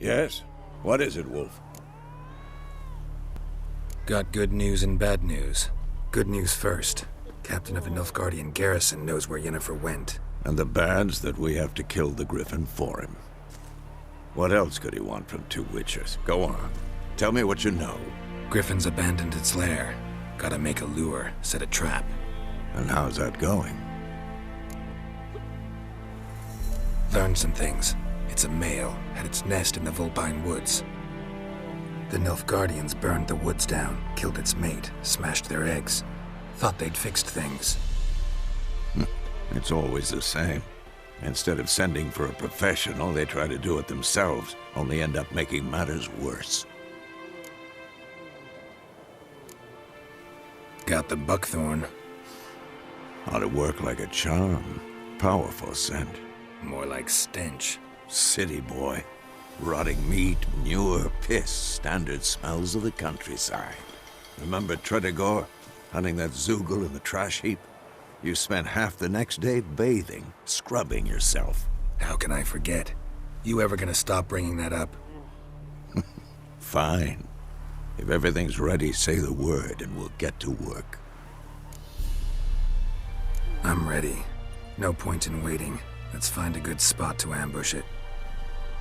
Yes? What is it, Wolf? Got good news and bad news. Good news first. Captain of the Nilfgaardian garrison knows where Yennefer went. And the bad's that we have to kill the Griffin for him. What else could he want from two witchers? Go on. Tell me what you know. Griffin's abandoned its lair. Gotta make a lure, set a trap. And how's that going? Learned some things. It's a male, had its nest in the Vulpine Woods. The Nilfgaardians burned the woods down, killed its mate, smashed their eggs. Thought they'd fixed things. It's always the same. Instead of sending for a professional, they try to do it themselves, only end up making matters worse. Got the buckthorn. Ought to work like a charm. Powerful scent. More like stench. City boy. Rotting meat, manure, piss, standard smells of the countryside. Remember Tredegor? Hunting that Zoogle in the trash heap? You spent half the next day bathing, scrubbing yourself. How can I forget? You ever gonna stop bringing that up? Fine. If everything's ready, say the word and we'll get to work. I'm ready. No point in waiting. Let's find a good spot to ambush it.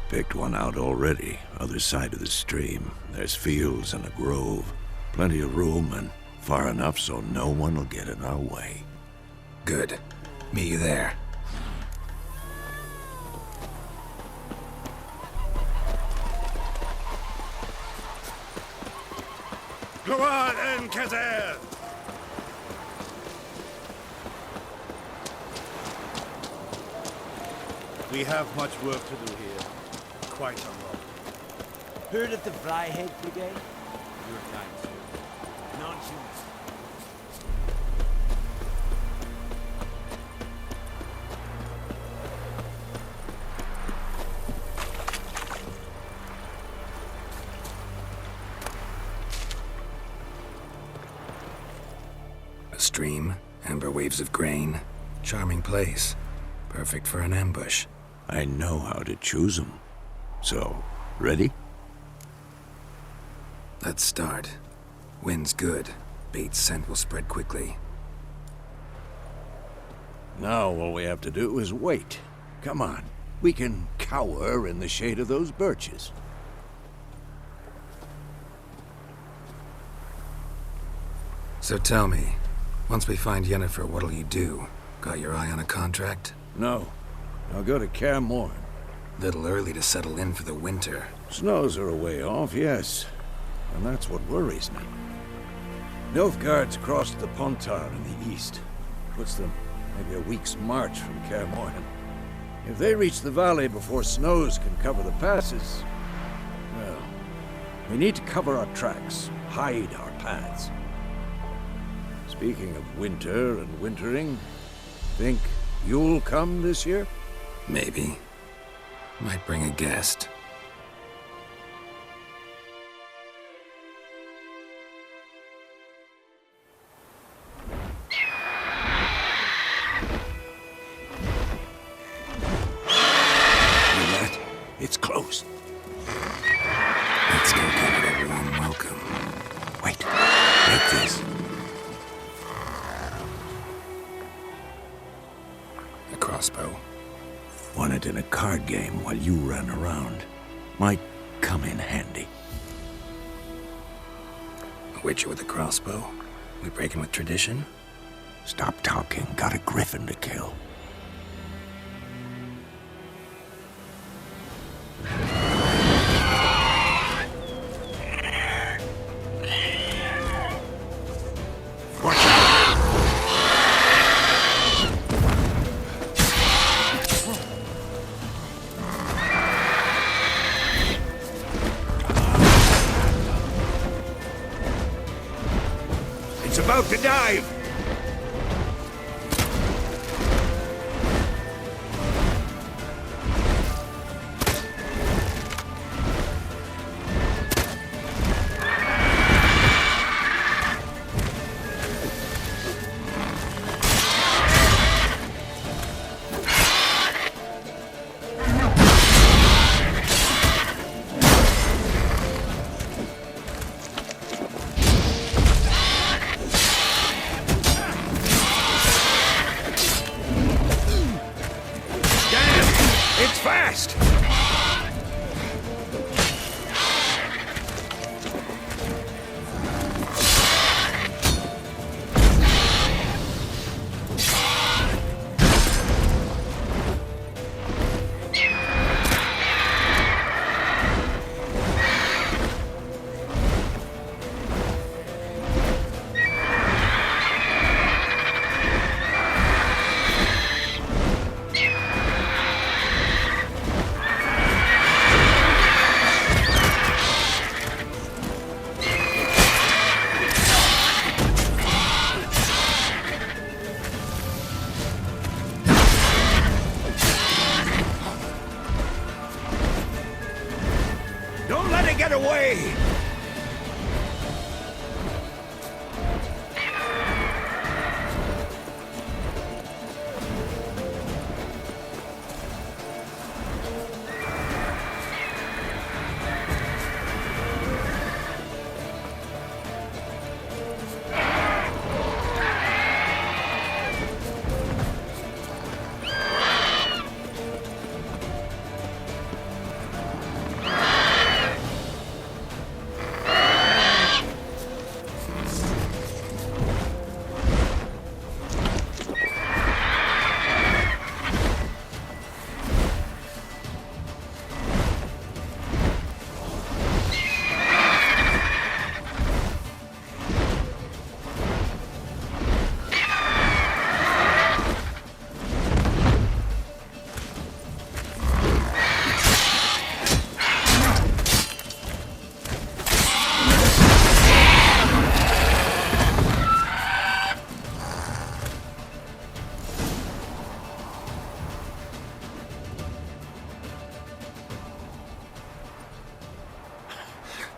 Picked one out already, other side of the stream. There's fields and a grove. Plenty of room and far enough so no one will get in our way. Good. Meet you there. Go on, Enkazer! We have much work to do here. Quite a lot. Heard of the Flyhead Brigade? Your time, sir. Nonsense. A stream, amber waves of grain. Charming place. Perfect for an ambush. I know how to choose them. So, ready? Let's start. Wind's good. Bait's scent will spread quickly. Now all we have to do is wait. Come on. We can cower in the shade of those birches. So tell me, once we find Yennefer, what'll you do? Got your eye on a contract? No. I'll go to Kaer Morhen. Little early to settle in for the winter. Snows are a way off, yes. And that's what worries me. Nilfgaard's crossed the Pontar in the east. Puts them maybe a week's march from Kaer Morhen. If they reach the valley before snows can cover the passes, well, we need to cover our tracks, hide our paths. Speaking of winter and wintering, think you'll come this year? Maybe. Might bring a guest. It's close. Let's go give it a warm welcome. Wait, take this. A crossbow. Won it in a card game while you ran around. Might come in handy. A witcher with a crossbow? We breaking with tradition? Stop talking. Got a griffin to kill. It's about to dive! away!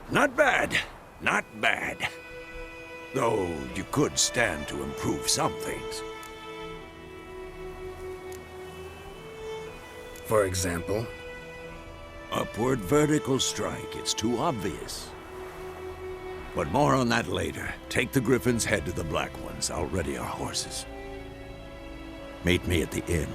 Not bad. Not bad. Though you could stand to improve some things. For example? Upward vertical strike. It's too obvious. But more on that later. Take the Griffin's head to the Black Ones. I'll ready our horses. Meet me at the inn.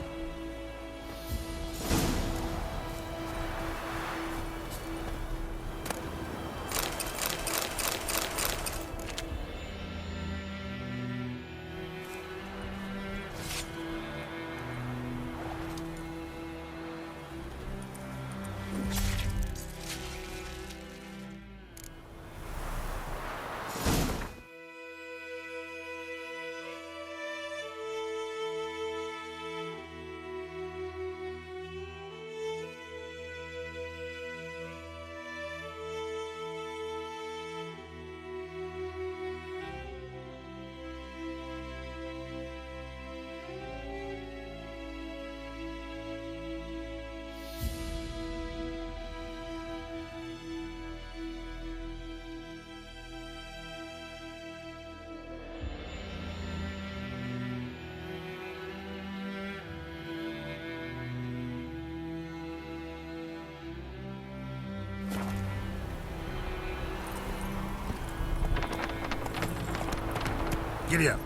Giddy up.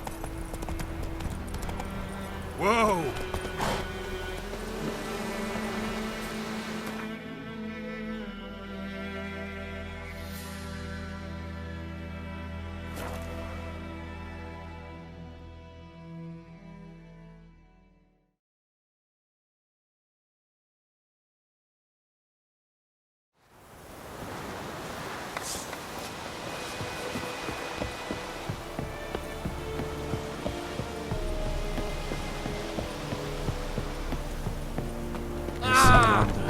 Whoa!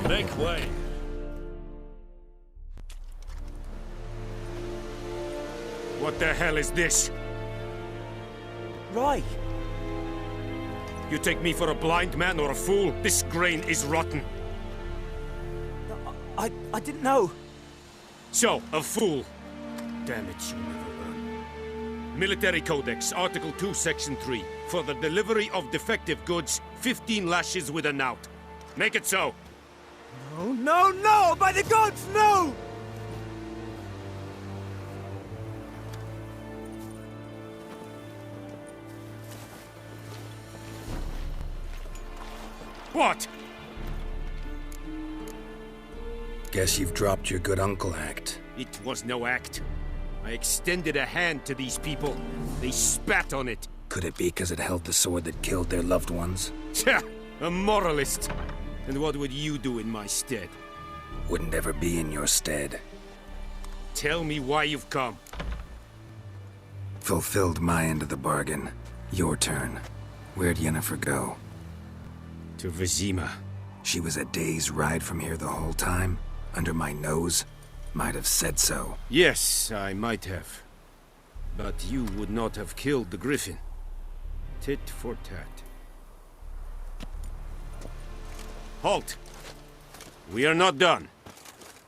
Make way. What the hell is this? Right. You take me for a blind man or a fool? This grain is rotten. I didn't know. So, a fool. Damn it, you never learn. Military Codex, Article 2, Section 3. For the delivery of defective goods, 15 lashes with a knout. Make it so. No, no, no! By the gods, no! What? Guess you've dropped your good uncle act. It was no act. I extended a hand to these people. They spat on it. Could it be because it held the sword that killed their loved ones? Tja, a moralist. And what would you do in my stead? Wouldn't ever be in your stead. Tell me why you've come. Fulfilled my end of the bargain. Your turn. Where'd Yennefer go? To Vizima. She was a day's ride from here the whole time? Under my nose? Might have said so. Yes, I might have. But you would not have killed the Griffin. Tit for tat. Halt! We are not done.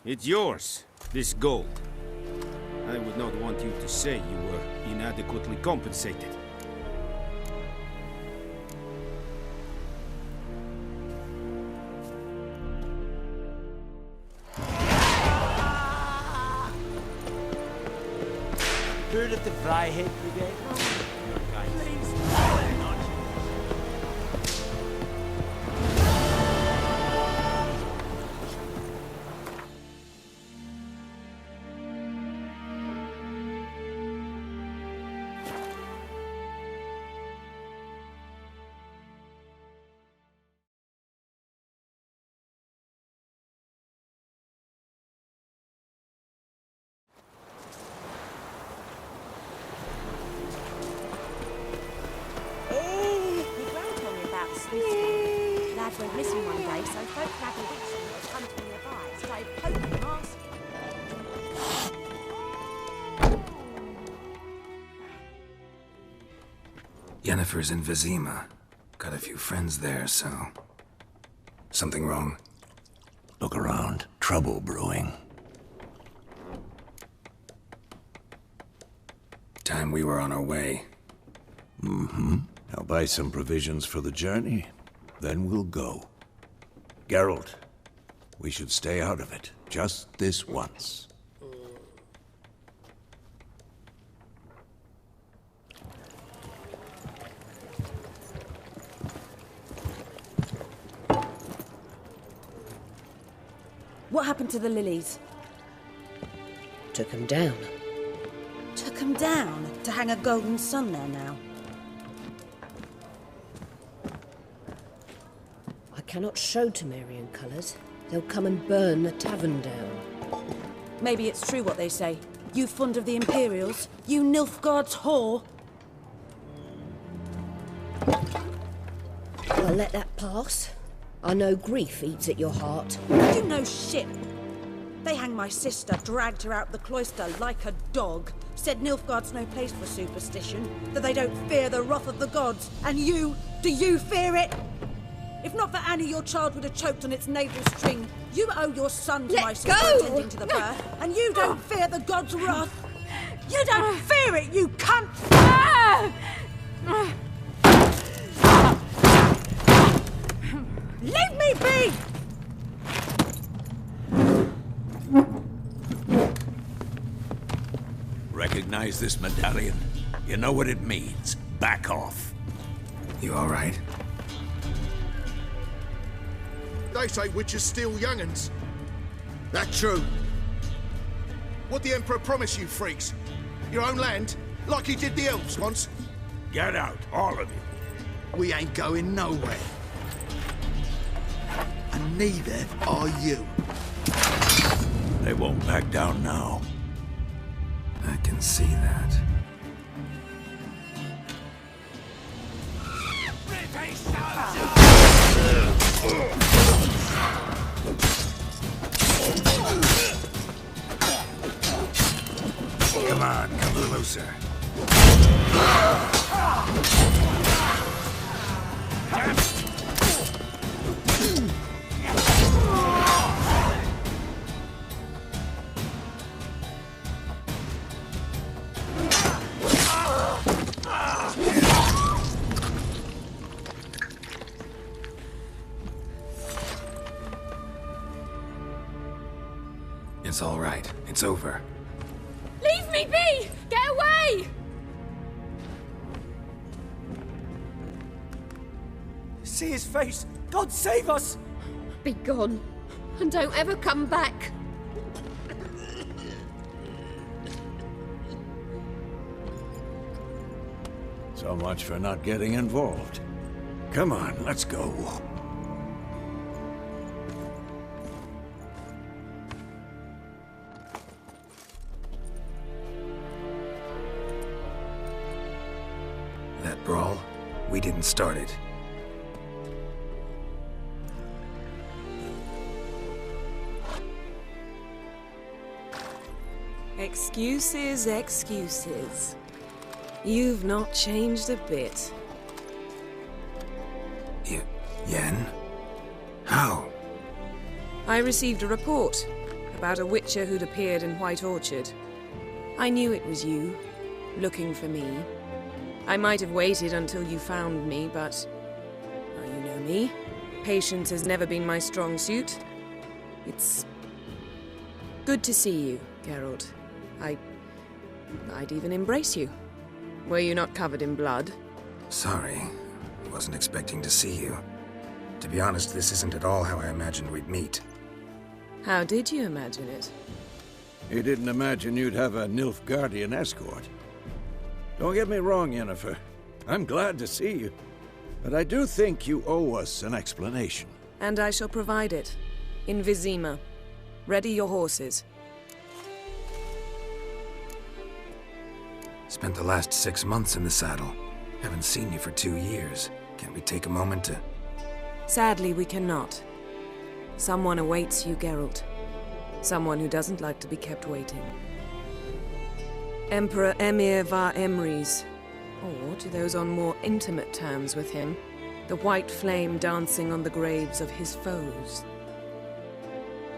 It's yours. This gold. I would not want you to say you were inadequately compensated. Heard of the Fryhead Brigade? Your kind. Lads went missing one day, so folk grabbed a Dixon that was hunting nearby, started poking them arse. Yennefer's in Vizima. Got a few friends there, so... Something wrong? Look around. Trouble brewing. Time we were on our way. I'll buy some provisions for the journey, then we'll go. Geralt, we should stay out of it, just this once. What happened to the lilies? Took him down. Took 'em down to hang a golden sun there now. I cannot show Temerian colours. They'll come and burn the tavern down. Maybe it's true what they say. You fond of the Imperials? You Nilfgaard's whore? I'll let that pass. I know grief eats at your heart. You know shit. They hanged my sister, dragged her out the cloister like a dog. Said Nilfgaard's no place for superstition, that they don't fear the wrath of the gods. And you, do you fear it? If not for Annie, your child would have choked on its navel string. You owe your son to Let my sister go! attending to the birth, and you don't fear the gods' wrath. You don't fear it, you cunt! Leave me be! Recognize this medallion? You know what it means. Back off. You all right? They say witches steal young'uns. That true? What the Emperor promise you, freaks? Your own land? Like he did the elves once? Get out, all of you. We ain't going nowhere. And neither are you. They won't back down now. I can see that. Come on, come closer. It's all right. It's over. Leave me be! Get away! See his face! God save us! Be gone, and don't ever come back. So much for not getting involved. Come on, let's go. That brawl, we didn't start it. Excuses, excuses. You've not changed a bit. Yen? How? I received a report about a witcher who'd appeared in White Orchard. I knew it was you, looking for me. I might have waited until you found me, but... well, you know me. Patience has never been my strong suit. It's... good to see you, Geralt. I'd even embrace you. Were you not covered in blood? Sorry. Wasn't expecting to see you. To be honest, this isn't at all how I imagined we'd meet. How did you imagine it? You didn't imagine you'd have a Nilfgaardian escort. Don't get me wrong, Yennefer. I'm glad to see you. But I do think you owe us an explanation. And I shall provide it. In Vizima. Ready your horses. Spent the last 6 months in the saddle. Haven't seen you for 2 years. Can't we take a moment to... Sadly, we cannot. Someone awaits you, Geralt. Someone who doesn't like to be kept waiting. Emperor Emhyr var Emreis. Or, to those on more intimate terms with him, the white flame dancing on the graves of his foes.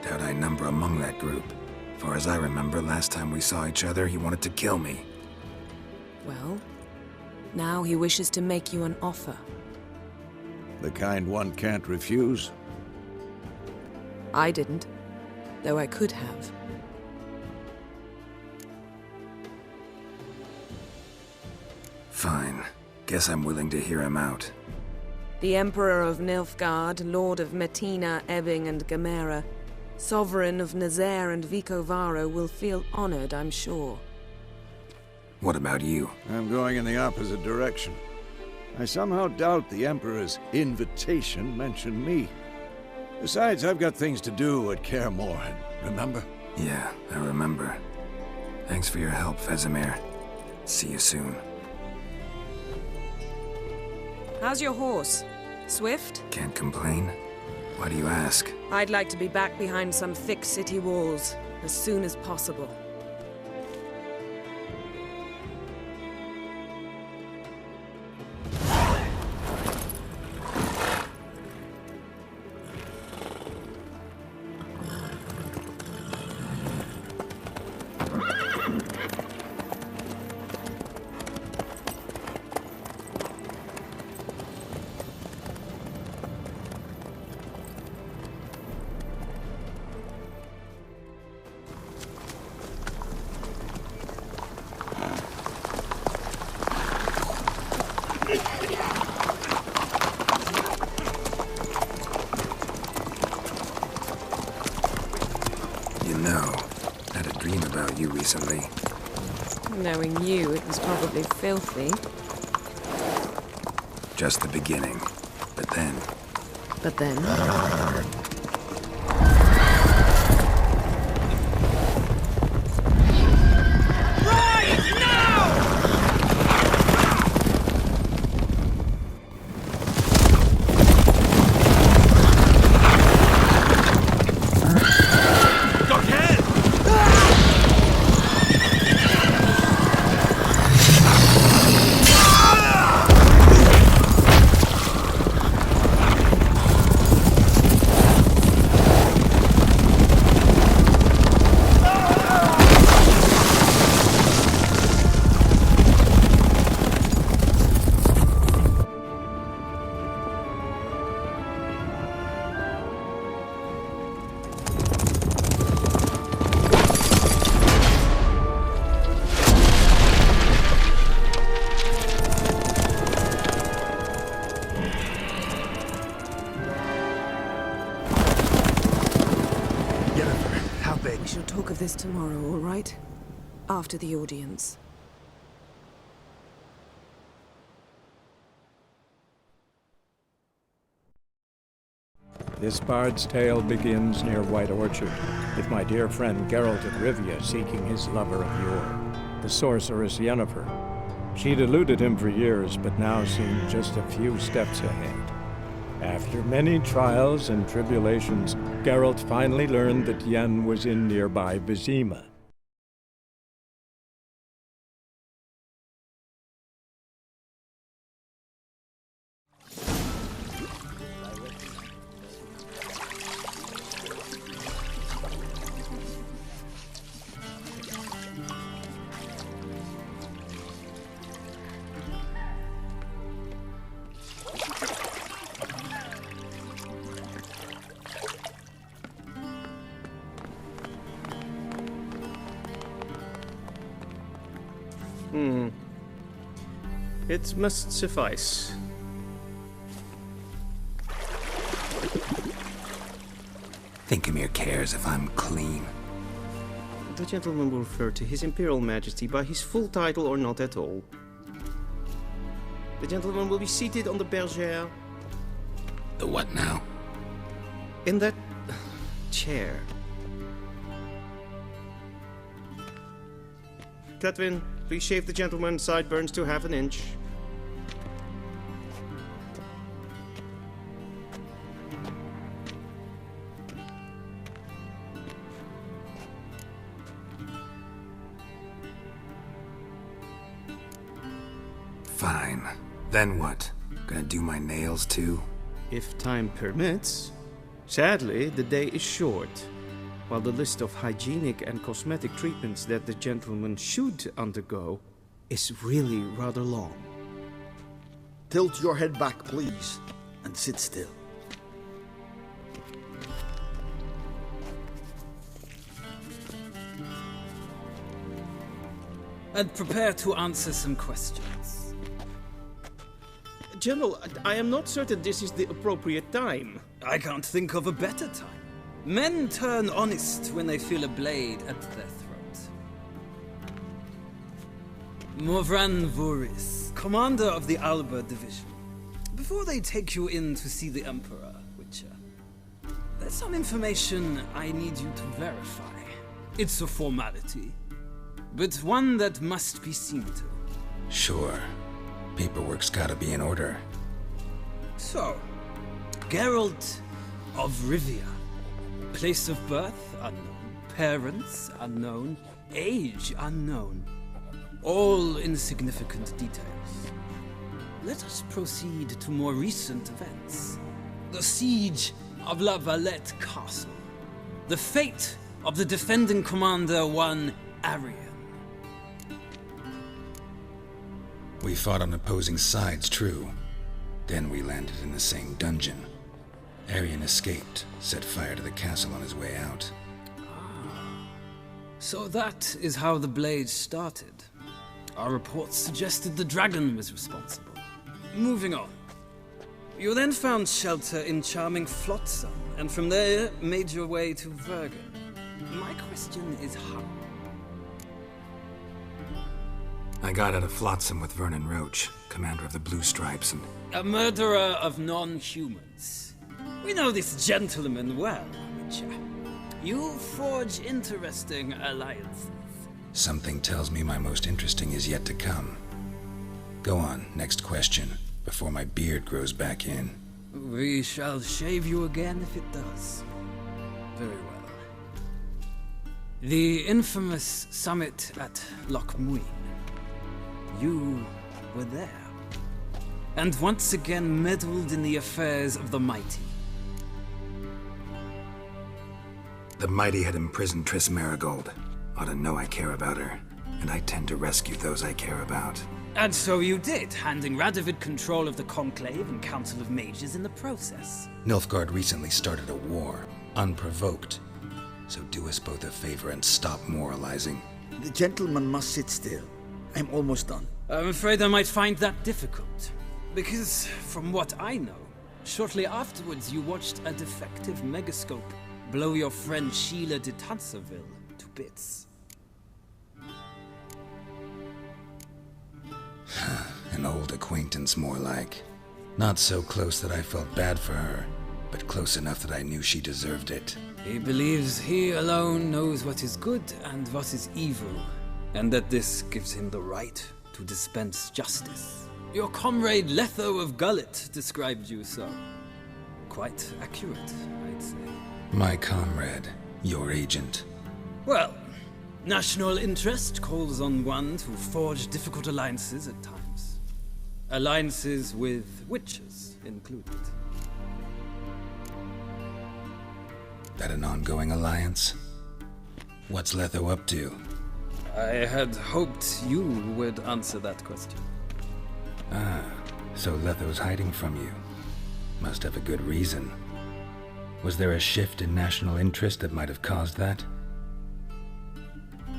Doubt I number among that group. Far as I remember, last time we saw each other, he wanted to kill me. Well, now he wishes to make you an offer. The kind one can't refuse? I didn't, though I could have. Fine. Guess I'm willing to hear him out. The Emperor of Nilfgaard, Lord of Metina, Ebbing and Gamera, Sovereign of Nazaire and Vicovaro will feel honored, I'm sure. What about you? I'm going in the opposite direction. I somehow doubt the Emperor's invitation mentioned me. Besides, I've got things to do at Kaer Morhen, remember? Yeah, I remember. Thanks for your help, Vesemir. See you soon. How's your horse? Swift? Can't complain. Why do you ask? I'd like to be back behind some thick city walls, as soon as possible. Recently. Knowing you, it was probably filthy. Just the beginning. But then... But then? We shall talk of this tomorrow, all right? After the audience. This bard's tale begins near White Orchard, with my dear friend Geralt of Rivia seeking his lover of yore, the sorceress Yennefer. She'd eluded him for years, but now seemed just a few steps ahead. After many trials and tribulations, Geralt finally learned that Yen was in nearby Vizima. It must suffice. Think Emhyr cares if I'm clean? The gentleman will refer to His Imperial Majesty by his full title or not at all. The gentleman will be seated on the bergère. The what now? In that chair. Cletwin, please shave the gentleman's sideburns to half an inch. Fine. Then what? Gonna do my nails too? If time permits. Sadly, the day is short, while the list of hygienic and cosmetic treatments that the gentleman should undergo is really rather long. Tilt your head back, please, and sit still. And prepare to answer some questions. General, I am not certain this is the appropriate time. I can't think of a better time. Men turn honest when they feel a blade at their throat. Morvran Voris, commander of the Alba Division. Before they take you in to see the Emperor, Witcher, there's some information I need you to verify. It's a formality, but one that must be seen to. Sure. Paperwork's gotta be in order. So, Geralt of Rivia. Place of birth unknown. Parents unknown. Age unknown. All insignificant details. Let us proceed to more recent events. The siege of La Valette Castle. The fate of the defending commander, one Arian. We fought on opposing sides, true. Then we landed in the same dungeon. Arian escaped, set fire to the castle on his way out. So that is how the blade started. Our reports suggested the dragon was responsible. Moving on. You then found shelter in charming Flotsam, and from there made your way to Vergen. My question is how? I got out of Flotsam with Vernon Roach, commander of the Blue Stripes, and... A murderer of non-humans. We know this gentleman well, Witcher. You forge interesting alliances. Something tells me my most interesting is yet to come. Go on, next question, before my beard grows back in. We shall shave you again if it does. Very well. The infamous summit at Loch Muin. You were there. And once again meddled in the affairs of the mighty. The mighty had imprisoned Triss Marigold. Ought to know I care about her, and I tend to rescue those I care about. And so you did, handing Radovid control of the Conclave and Council of Mages in the process. Nilfgaard recently started a war, unprovoked. So do us both a favor and stop moralizing. The gentleman must sit still. I'm almost done. I'm afraid I might find that difficult. Because, from what I know, shortly afterwards you watched a defective megascope blow your friend Sheila de Tanserville to bits. An old acquaintance, more like. Not so close that I felt bad for her, but close enough that I knew she deserved it. He believes he alone knows what is good and what is evil, and that this gives him the right to dispense justice. Your comrade Letho of Gullet described you so. Quite accurate, I'd say. My comrade, your agent. Well, national interest calls on one to forge difficult alliances at times. Alliances with witches included. That an ongoing alliance? What's Letho up to? I had hoped you would answer that question. Ah, so Letho's hiding from you. Must have a good reason. Was there a shift in national interest that might have caused that?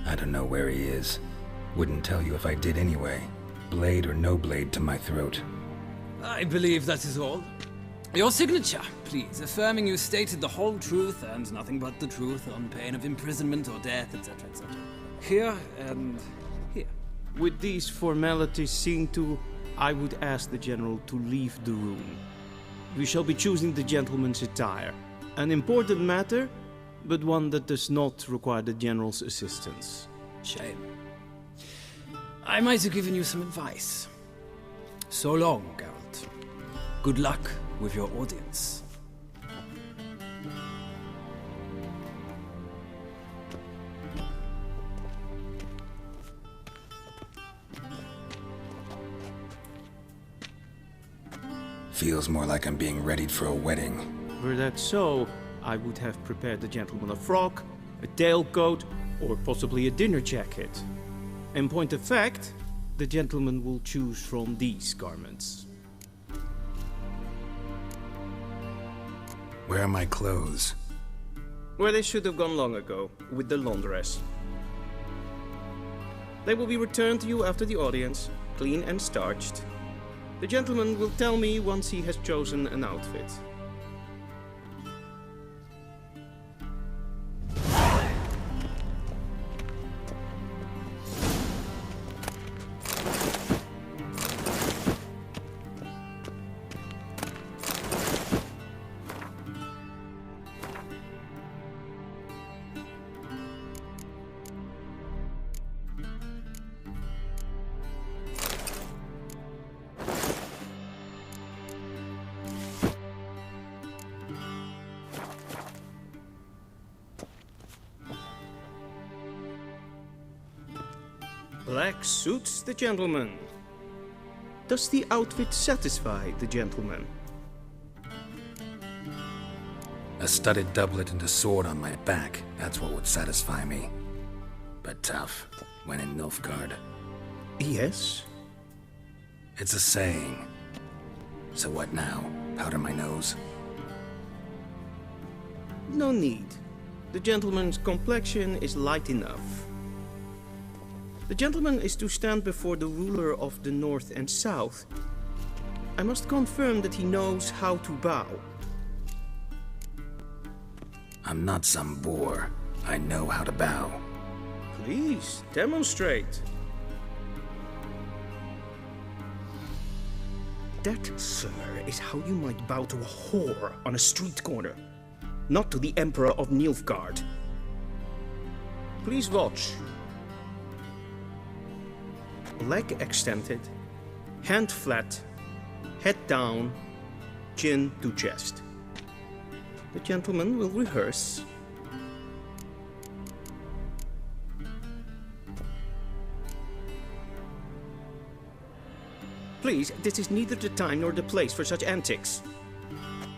I don't know where he is, Wouldn't tell you if I did anyway. Blade or no blade to my throat. I believe that is all. Your signature, please, affirming you stated the whole truth and nothing but the truth on pain of imprisonment or death, etc., etc. Here and here. With these formalities seen to, I would ask the General to leave the room. We shall be choosing the gentleman's attire. An important matter, but one that does not require the General's assistance. Shame. I might have given you some advice. So long, Geralt. Good luck with your audience. Feels more like I'm being readied for a wedding. Were that so, I would have prepared the gentleman a frock, a tailcoat, or possibly a dinner jacket. In point of fact, the gentleman will choose from these garments. Where are my clothes? Where they should have gone long ago, with the laundress. They will be returned to you after the audience, clean and starched. The gentleman will tell me once he has chosen an outfit. Black suits the gentleman. Does the outfit satisfy the gentleman? A studded doublet and a sword on my back, that's what would satisfy me. But tough, when in Nilfgaard. Yes? It's a saying. So what now? Powder my nose? No need. The gentleman's complexion is light enough. The gentleman is to stand before the ruler of the North and South. I must confirm that he knows how to bow. I'm not some boor. I know how to bow. Please, demonstrate. That, sir, is how you might bow to a whore on a street corner, not to the Emperor of Nilfgaard. Please watch. Leg extended, hand flat, head down, chin to chest. The gentleman will rehearse. Please, this is neither the time nor the place for such antics.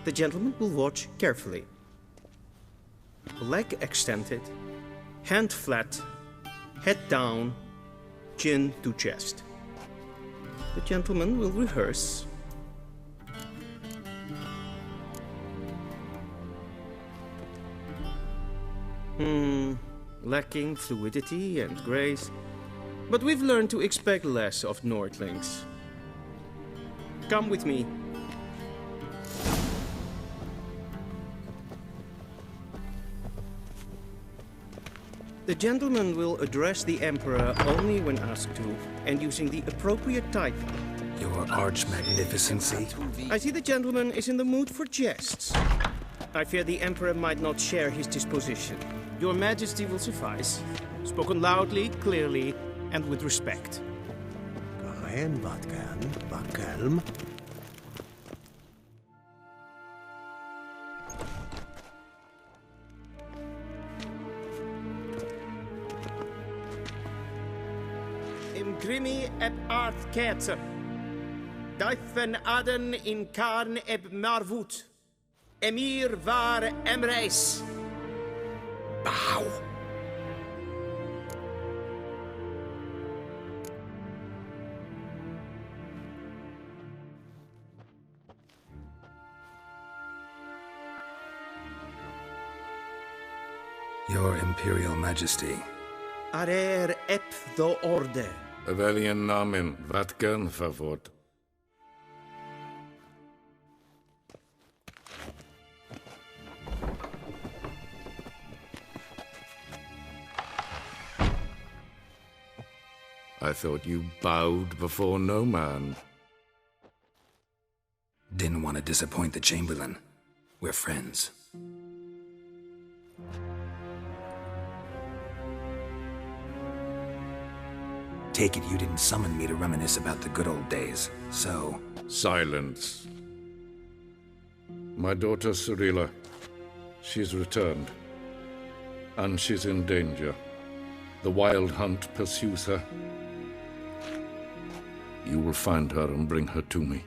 The gentleman will watch carefully. Leg extended, hand flat, head down, chin to chest. The gentleman will rehearse. Lacking fluidity and grace. But we've learned to expect less of Nordlings. Come with me. The gentleman will address the Emperor only when asked to, and using the appropriate title. Your Arch-Magnificency? I see the gentleman is in the mood for jests. I fear the Emperor might not share his disposition. Your Majesty will suffice. Spoken loudly, clearly, and with respect. Im grimi eb art ketzer. Daifen aden in karn eb marvut. Emhyr var Emreis. Bow! Your Imperial Majesty, Arer ep do orde. Welchen Namen? Wat gern verwort? I thought you bowed before no man. Didn't want to disappoint the Chamberlain. We're friends. Take it you didn't summon me to reminisce about the good old days, so... Silence. My daughter Cirilla, she's returned. And she's in danger. The Wild Hunt pursues her. You will find her and bring her to me.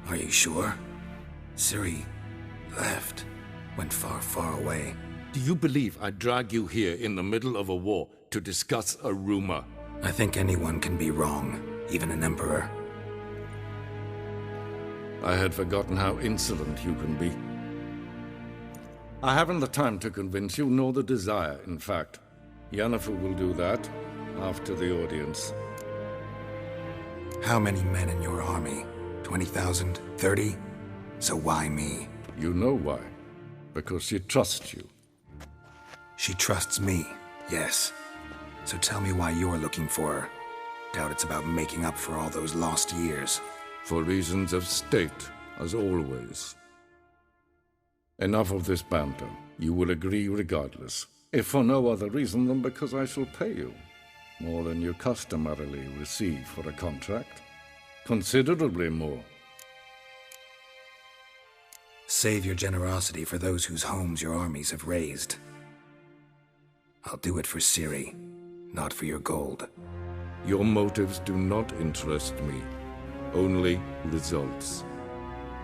Are you sure? Ciri left. Went far, far away. Do you believe I'd drag you here in the middle of a war to discuss a rumor? I think anyone can be wrong, even an emperor. I had forgotten how insolent you can be. I haven't the time to convince you, nor the desire, in fact. Yennefer will do that after the audience. How many men in your army? 20,000? 30? So why me? You know why. Because she trusts you. She trusts me, yes. So tell me why you're looking for her. Doubt it's about making up for all those lost years. For reasons of state, as always. Enough of this banter. You will agree regardless. If for no other reason than because I shall pay you. More than you customarily receive for a contract. Considerably more. Save your generosity for those whose homes your armies have razed. I'll do it for Ciri, not for your gold. Your motives do not interest me. Only results.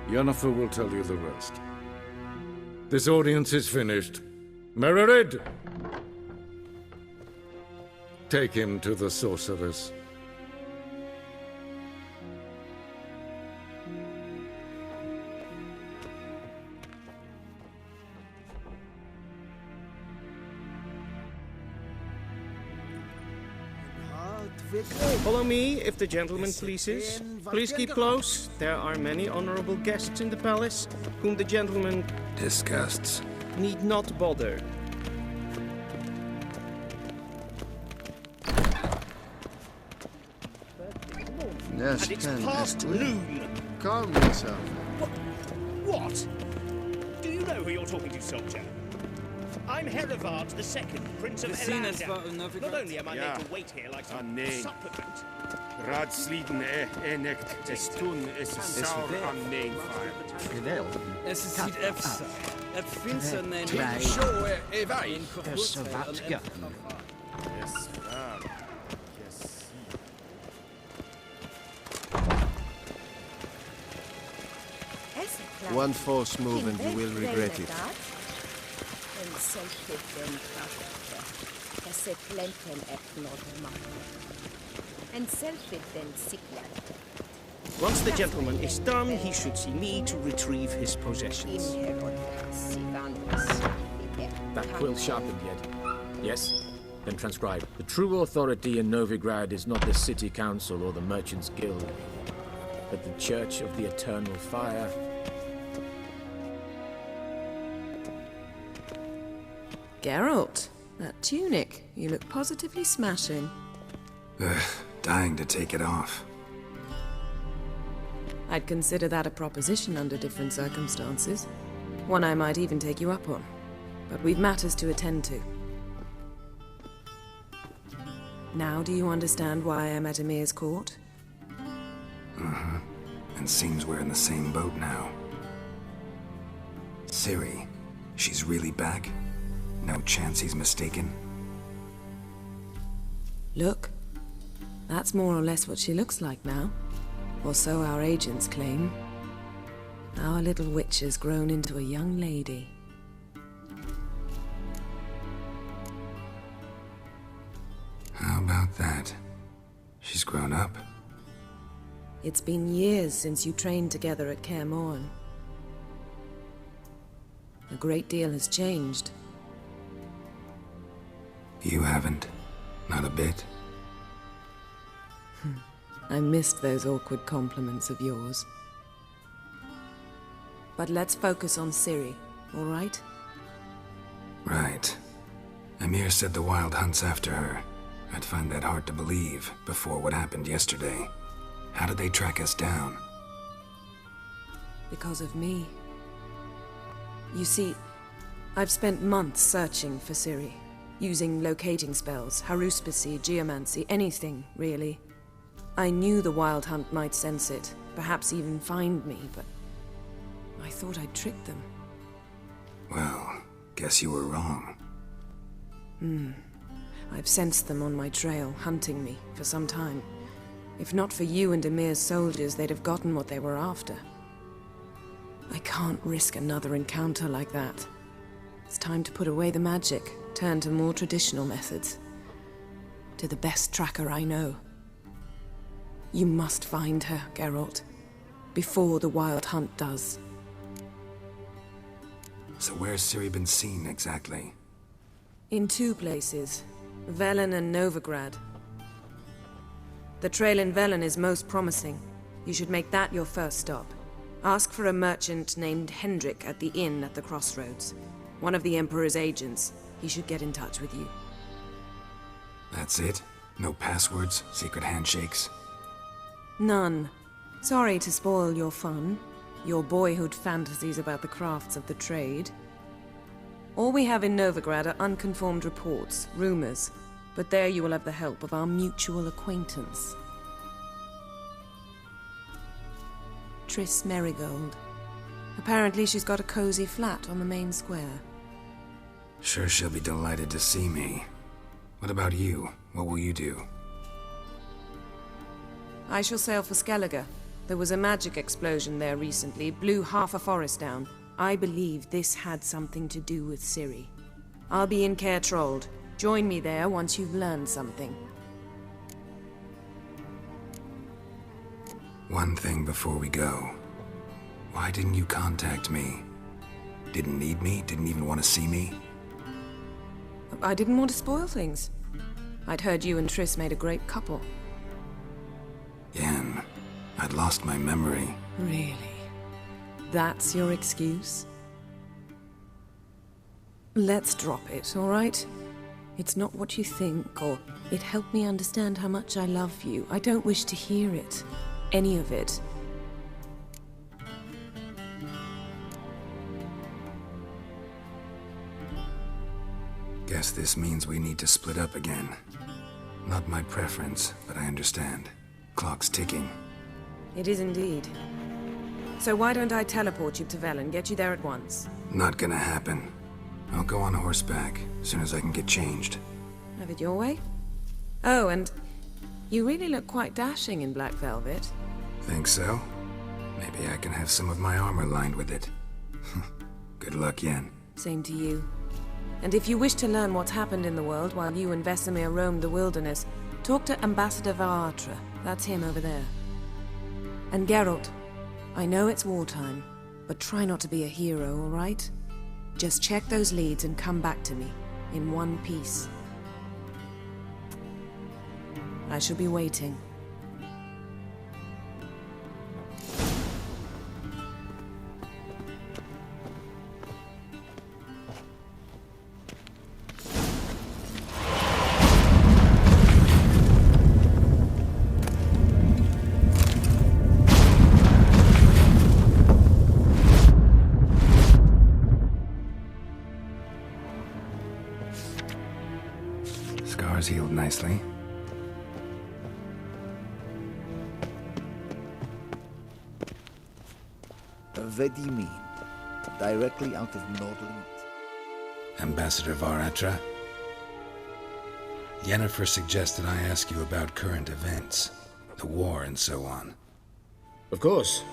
Yennefer will tell you the rest. This audience is finished. Mererid! Take him to the sorceress. Follow me, if the gentleman pleases. Please keep close. There are many honorable guests in the palace, whom the gentleman disgusts. Need not bother. Yes, and it's Ken, past yes, noon. Calm yourself. What? Do you know who you're talking to, soldier? I'm Herivard II, Prince of Elander. Not only am I made to wait here like some supplicant. Raadsleden enikt es toen is saur am neenvaar. Es ist ziet efsa. Et finster neem. Sure, wij. Savatga. Yes, One false move and you will regret it. Once the gentleman is done, he should see me to retrieve his possessions. That quill sharpened yet? Yes? Then transcribe. The true authority in Novigrad is not the City Council or the Merchants' Guild, but the Church of the Eternal Fire. Geralt, that tunic. You look positively smashing. Ugh, dying to take it off. I'd consider that a proposition under different circumstances. One I might even take you up on. But we've matters to attend to. Now do you understand why I'm at Emhyr's court? Mm-hmm. And seems we're in the same boat now. Ciri, she's really back? No chance he's mistaken? Look, that's more or less what she looks like now. Or so our agents claim. Our little witch has grown into a young lady. How about that? She's grown up? It's been years since you trained together at Kaer Morhen. A great deal has changed. You haven't? Not a bit? I missed those awkward compliments of yours. But let's focus on Ciri, all right? Right. Emhyr said the Wild Hunt's after her. I'd find that hard to believe before what happened yesterday. How did they track us down? Because of me. You see, I've spent months searching for Ciri, using locating spells, haruspicy, geomancy, anything, really. I knew the Wild Hunt might sense it, perhaps even find me, but I thought I'd tricked them. Well, guess you were wrong. I've sensed them on my trail, hunting me, for some time. If not for you and Emhyr's soldiers, they'd have gotten what they were after. I can't risk another encounter like that. It's time to put away the magic, turn to more traditional methods. To the best tracker I know. You must find her, Geralt. Before the Wild Hunt does. So where's Ciri been seen, exactly? In 2 places. Velen and Novigrad. The trail in Velen is most promising. You should make that your first stop. Ask for a merchant named Hendrik at the inn at the crossroads. One of the Emperor's agents. He should get in touch with you. That's it? No passwords? Secret handshakes? None. Sorry to spoil your fun. Your boyhood fantasies about the crafts of the trade. All we have in Novigrad are unconfirmed reports, rumors. But there you will have the help of our mutual acquaintance. Triss Merigold. Apparently she's got a cozy flat on the main square. Sure she'll be delighted to see me. What about you? What will you do? I shall sail for Skellige. There was a magic explosion there recently, blew half a forest down. I believe this had something to do with Ciri. I'll be in Caer Trold. Join me there once you've learned something. One thing before we go. Why didn't you contact me? Didn't need me? Didn't even want to see me? I didn't want to spoil things. I'd heard you and Triss made a great couple. Yen, I'd lost my memory. Really? That's your excuse? Let's drop it, all right? It's not what you think, or it helped me understand how much I love you. I don't wish to hear it. Any of it. Guess this means we need to split up again. Not my preference, but I understand. Clock's ticking. It is indeed. So why don't I teleport you to Velen, get you there at once? Not gonna happen. I'll go on horseback, as soon as I can get changed. Have it your way? Oh, and you really look quite dashing in black velvet. Think so? Maybe I can have some of my armor lined with it. Good luck, Yen. Same to you. And if you wish to learn what's happened in the world while you and Vesemir roamed the wilderness, talk to Ambassador Varatra. That's him over there. And Geralt, I know it's wartime, but try not to be a hero, all right? Just check those leads and come back to me, in one piece. I shall be waiting. Scars healed nicely. What do you mean? Directly out of Nordland? Ambassador Varatra? Yennefer suggested I ask you about current events, the war and so on. Of course.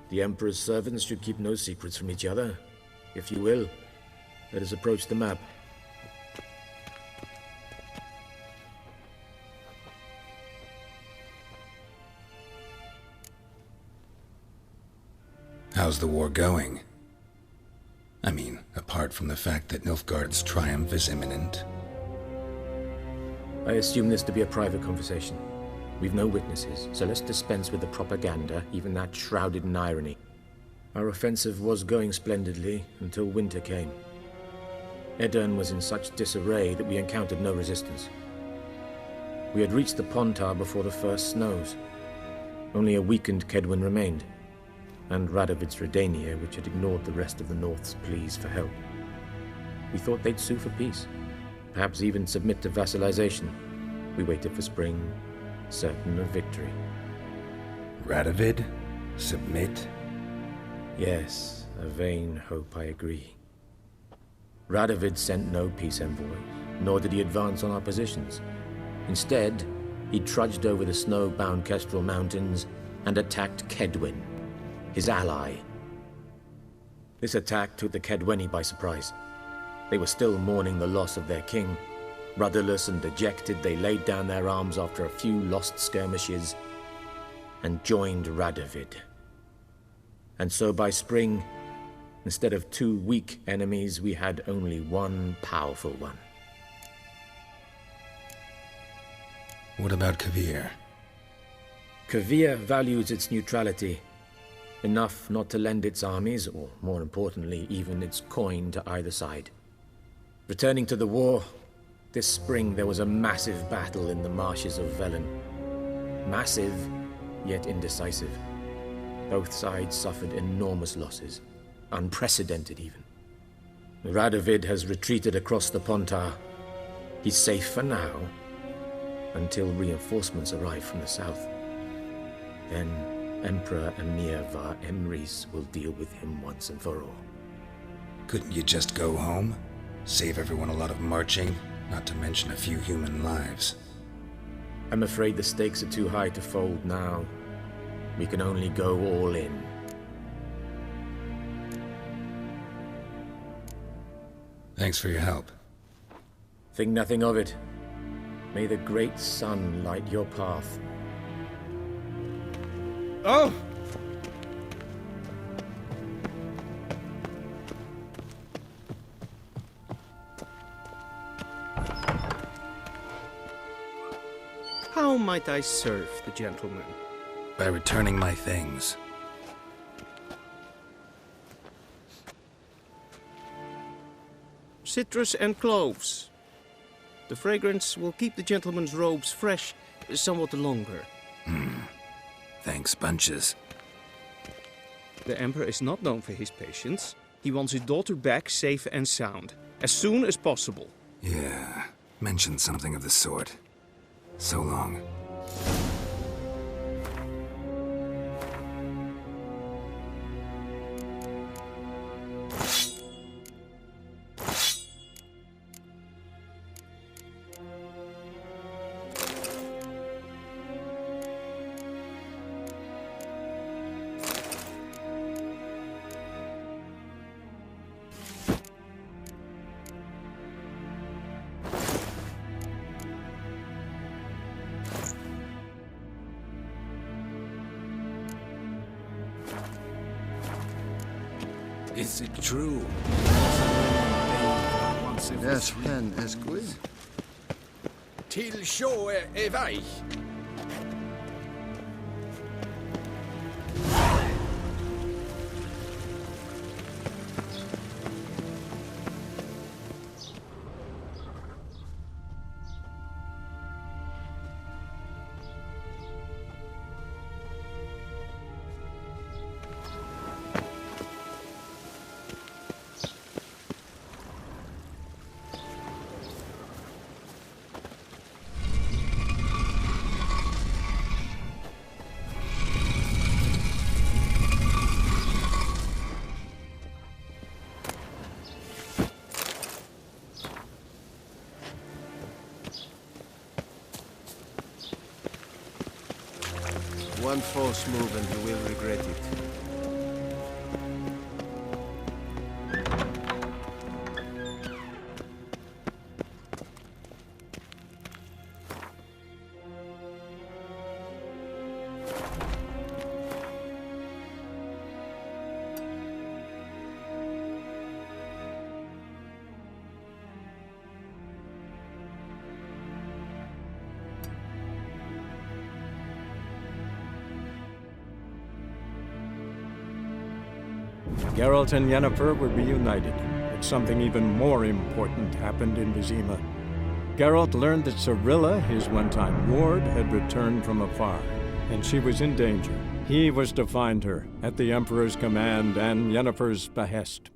The Emperor's servants should keep no secrets from each other. If you will, let us approach the map. How's the war going? I mean, apart from the fact that Nilfgaard's triumph is imminent. I assume this to be a private conversation. We've no witnesses, so let's dispense with the propaganda, even that shrouded in irony. Our offensive was going splendidly until winter came. Edirn was in such disarray that we encountered no resistance. We had reached the Pontar before the first snows. Only a weakened Kedwin remained, and Radovid's Redania, which had ignored the rest of the North's pleas for help. We thought they'd sue for peace, perhaps even submit to vassalization. We waited for spring, certain of victory. Radovid? Submit? Yes, a vain hope, I agree. Radovid sent no peace envoys, nor did he advance on our positions. Instead, he trudged over the snow-bound Kestrel Mountains and attacked Kedwin, his ally. This attack took the Kedweni by surprise. They were still mourning the loss of their king. Rudderless and dejected, they laid down their arms after a few lost skirmishes and joined Radovid. And so by spring, instead of 2 weak enemies, we had only one powerful one. What about Kavir? Kavir values its neutrality, enough not to lend its armies, or more importantly, even its coin to either side. Returning to the war, this spring there was a massive battle in the marshes of Velen. Massive, yet indecisive. Both sides suffered enormous losses, unprecedented even. Radovid has retreated across the Pontar. He's safe for now, until reinforcements arrive from the south. Then Emperor Emhyr var Emreis will deal with him once and for all. Couldn't you just go home? Save everyone a lot of marching, not to mention a few human lives. I'm afraid the stakes are too high to fold now. We can only go all in. Thanks for your help. Think nothing of it. May the great sun light your path. Oh! How might I serve the gentleman? By returning my things. Citrus and cloves. The fragrance will keep the gentleman's robes fresh somewhat longer. Thanks, bunches. The Emperor is not known for his patience. He wants his daughter back safe and sound, as soon as possible. Yeah, mentioned something of the sort. So long. Is it true? Yes, pen esquid. Till show e vai. One false move and you will regret it. Geralt and Yennefer were reunited, but something even more important happened in Vizima. Geralt learned that Cirilla, his one-time ward, had returned from afar, and she was in danger. He was to find her, at the Emperor's command and Yennefer's behest.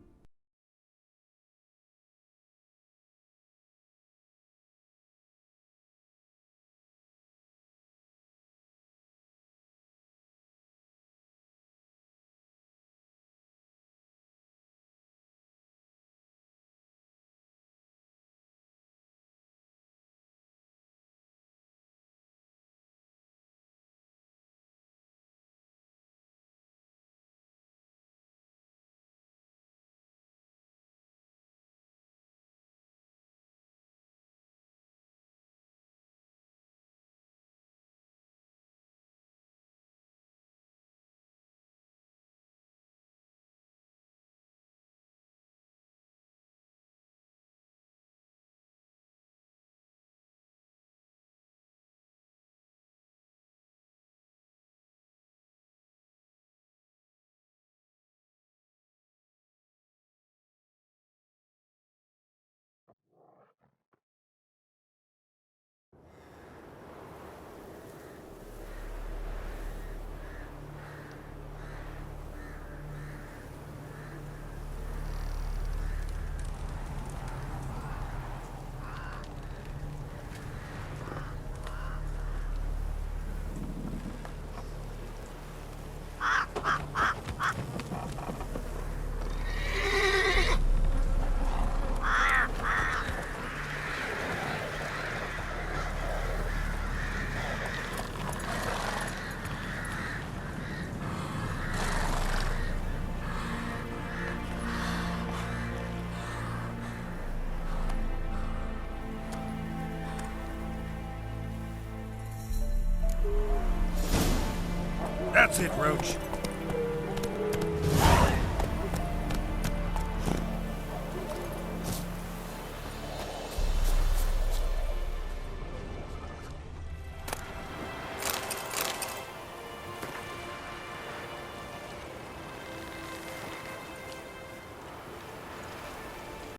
That's it, Roach.